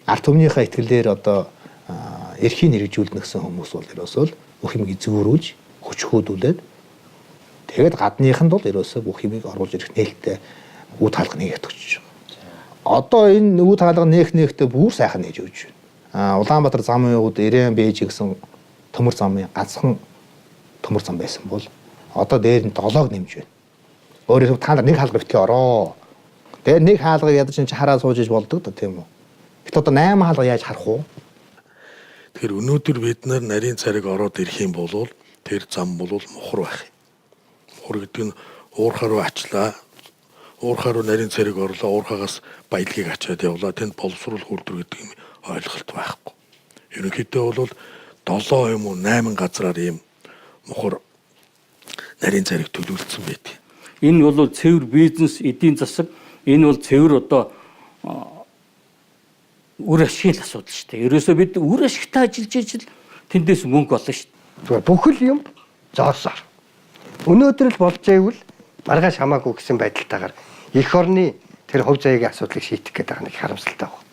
ард түмнийхээ итгэлээр одоо эрхийг хэрэгжүүлнэ гэсэн хүмүүс бол ерөөсөө бүх юмыг зөөрүүлж хүчрхүүдүүлээд тэгээд гадныханд бол ерөөсөө бүх юмыг оруулж ирэх нээлттэй үе таалга нээгт өгч байгаа. Одоо энэ үе таалга нээгтээ бүр сайхан нээж өгч байна. Улаанбаатар замын явууд Ирээн Бээж гэсэн төмөр замын ганцхан төмөр зам байсан бол одоо дээр нь 7-ог нэмж байна. Өөрөөр та нар нэг хаалга битгий ороо. Тэгээд нэг хаалгыг ядаж чи хараа сууж иж болдог да тийм үү. Гэт одоо 8 хаалга яаж харах уу? Тэгэхээр өнөөдөр бид нарийн цариг ороод ирэх юм бол тэр зам бол мухар байх юм. Мухар гэдэг нь уурхаа руу ачлаа. Уурхаа руу нарийн цариг орлоо. Уурхаагаас баялагийг ачаад явлаа. Тэнд боловсрол хүрдэр гэдэг юм ойлголт байхгүй. Ерөнхийдөө бол 7 юм уу 8 газраар ийм мухар нарийн цариг төлөвлөсөн байдаг. Энэ бол цэвэр бизнес, эдийн засаг, энэ бол цэвэр одоо үр ашигын асуудал шүү дээ. Ерөөсөө бид үр ашигтай ажиллаж ижил тэндээс мөнгө олно шүү дээ. Бүхэл юм зоосоор. Өнөөдөр л болж байвал маргааш хамаагүй гэсэн байдалтайгаар эх орны тэр хувь заяагийн асуудлыг шийдэх гэдэг нэг харамсалтай байна.